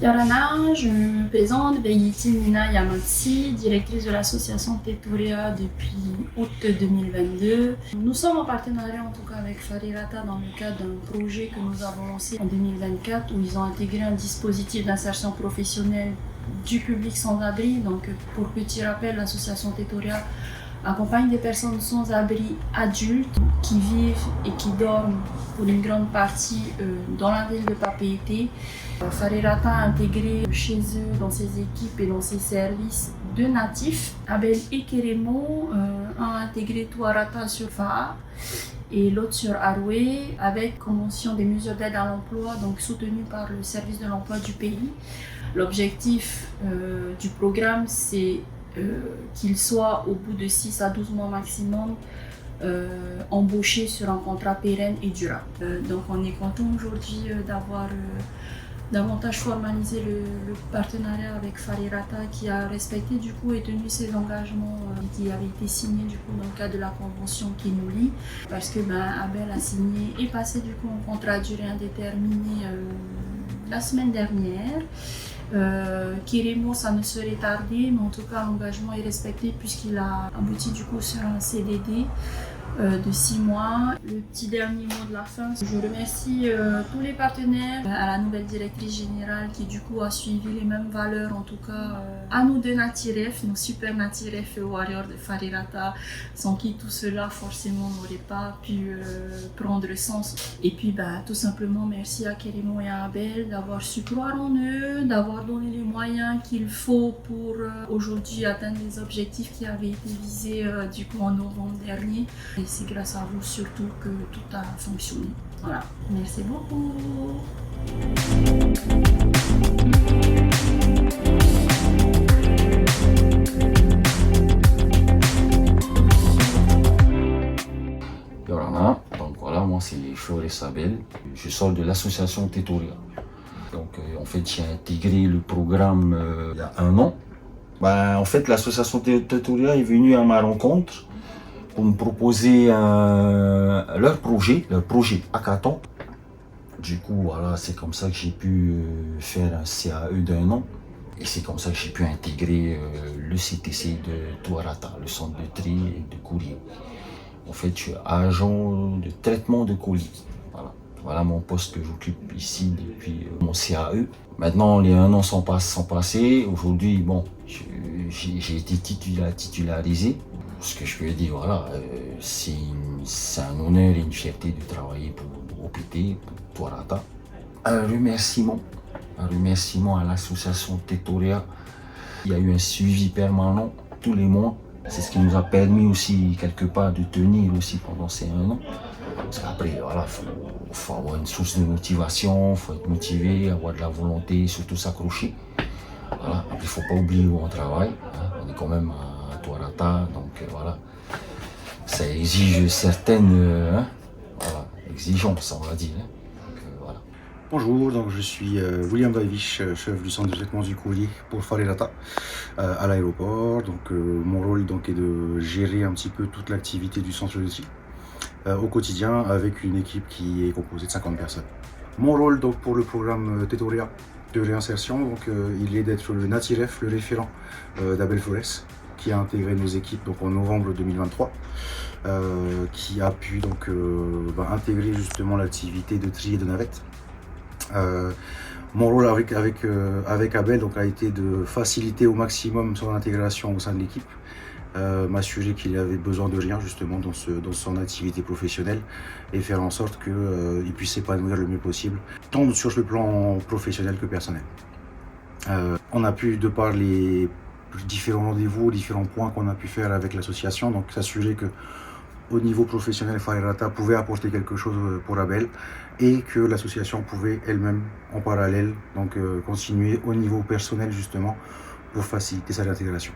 Yarana, je me présente, Begiti Nina Yamatsi, directrice de l'association Tetoria depuis août 2022. Nous sommes en partenariat en tout cas avec Farirata dans le cadre d'un projet que nous avons lancé en 2024 où ils ont intégré un dispositif d'insertion professionnelle du public sans abri. Donc pour petit rappel, l'association Tetoria accompagne des personnes sans abri adultes qui vivent et qui dorment pour une grande partie dans la ville de Papeete. Farirata a intégré chez eux, dans ses équipes et dans ses services, 2 natifs. Abel et Keremo ont intégré Tuarata sur Faa et l'autre sur Aroué avec convention des mesures d'aide à l'emploi, donc soutenues par le service de l'emploi du pays. L'objectif du programme, c'est qu'ils soient au bout de 6 à 12 mois maximum embauchés sur un contrat pérenne et durable. Donc on est content aujourd'hui d'avoir davantage formalisé le partenariat avec Farirata qui a respecté du coup et tenu ses engagements qui avaient été signés du coup dans le cadre de la convention qui nous lie parce que Abel a signé et passé du coup un contrat à durée indéterminée la semaine dernière. Kiremo, ça ne serait tardé, mais en tout cas l'engagement est respecté puisqu'il a abouti du coup sur un CDD de 6 mois. Le petit dernier mot de la fin, je remercie tous les partenaires, à la nouvelle directrice générale qui du coup a suivi les mêmes valeurs, en tout cas à nous deux Natiref, nos super Natiref Warriors de Farirata, sans qui tout cela forcément n'aurait pas pu prendre sens. Et puis tout simplement merci à Kerimo et à Abel d'avoir su croire en eux, d'avoir donné les moyens qu'il faut pour aujourd'hui atteindre les objectifs qui avaient été visés du coup en novembre dernier. Et c'est grâce à vous surtout que tout a fonctionné. Voilà, merci beaucoup. Yorana, donc voilà, moi c'est Flores Abel, je sors de l'association Tetoria. Donc en fait j'ai intégré le programme il y a 1 an. En fait l'association Tetoria est venue à ma rencontre pour me proposer leur projet Hackathon. Du coup, voilà, c'est comme ça que j'ai pu faire un CAE d'1 an. Et c'est comme ça que j'ai pu intégrer le CTC de Tuarata, le centre de tri et de courrier. En fait, je suis agent de traitement de colis. Voilà mon poste que j'occupe ici depuis mon CAE. Maintenant, les 1 an sont passés. Aujourd'hui, bon, j'ai été titularisé. Ce que je peux dire, voilà, c'est un honneur et une fierté de travailler pour OPT, pour Tuarata. Un remerciement à l'association Tetoria. Il y a eu un suivi permanent tous les mois. C'est ce qui nous a permis aussi quelque part de tenir aussi pendant ces 1 an. Parce qu'après, voilà, faut avoir une source de motivation, il faut être motivé, avoir de la volonté, surtout s'accrocher. Voilà. Après, il ne faut pas oublier où on travaille. On est quand même à Tuarata, donc voilà. Ça exige certaines exigences, on va dire. Donc, voilà. Bonjour, donc je suis William Baivich, chef du centre de traitement du courrier pour Farirata à l'aéroport. Donc mon rôle donc, est de gérer un petit peu toute l'activité du centre de tri au quotidien avec une équipe qui est composée de 50 personnes. Mon rôle donc pour le programme Tetoria de réinsertion, donc il est d'être le Natiref, le référent d'Abel Flores, qui a intégré nos équipes donc, en novembre 2023, qui a pu donc intégrer justement l'activité de tri et de navette. Mon rôle avec Abel donc, a été de faciliter au maximum son intégration au sein de l'équipe, m'assurer qu'il avait besoin de rien justement dans son activité professionnelle et faire en sorte qu'il puisse s'épanouir le mieux possible, tant sur le plan professionnel que personnel. On a pu, de par les différents rendez-vous, différents points qu'on a pu faire avec l'association, donc s'assurer que au niveau professionnel, Farirata pouvait apporter quelque chose pour Abel et que l'association pouvait elle-même, en parallèle, donc continuer au niveau personnel justement pour faciliter sa réintégration.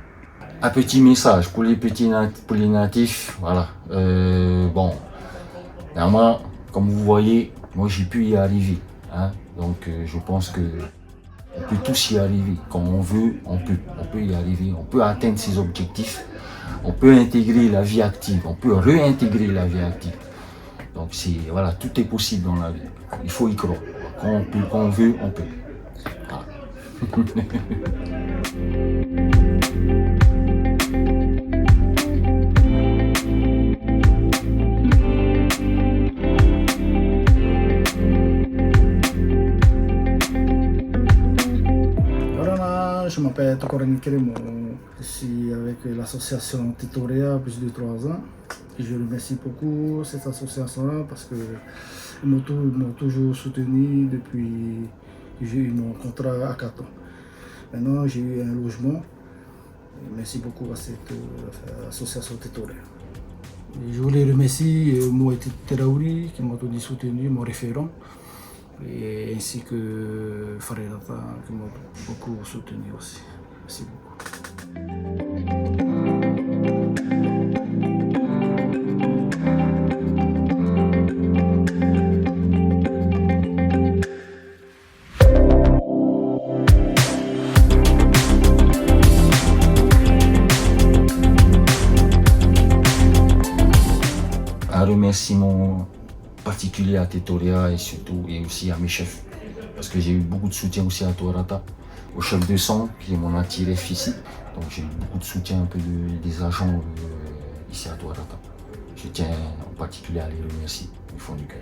Un petit message pour les natifs, voilà. Bon, moi, comme vous voyez, moi j'ai pu y arriver. Donc je pense que on peut tous y arriver. Quand on veut, on peut y arriver. On peut atteindre ses objectifs. On peut intégrer la vie active, on peut réintégrer la vie active. Donc voilà, tout est possible dans la vie. Il faut y croire. Quand on veut, on peut. Voilà. Voilà, je m'appelle Tokorani Keremo. Je suis avec l'association Tetoria depuis 3 ans. Et je remercie beaucoup cette association-là parce qu'ils m'ont toujours soutenu depuis que j'ai eu mon contrat à 4 ans. Maintenant, j'ai eu un logement. Et merci beaucoup à cette association Tetoria. Et je voulais remercier Moïse Teraouri qui m'a toujours soutenu, mon référent. Et ainsi que Farirata qui m'a beaucoup soutenu aussi. Merci beaucoup. Un remerciement particulier à Tetoria et surtout et aussi à mes chefs. Parce que j'ai eu beaucoup de soutien aussi à Tourata, au chef de centre qui est mon attiref ici. Donc j'ai eu beaucoup de soutien un peu des agents ici à Tourata. Je tiens en particulier à les remercier du fond du cœur.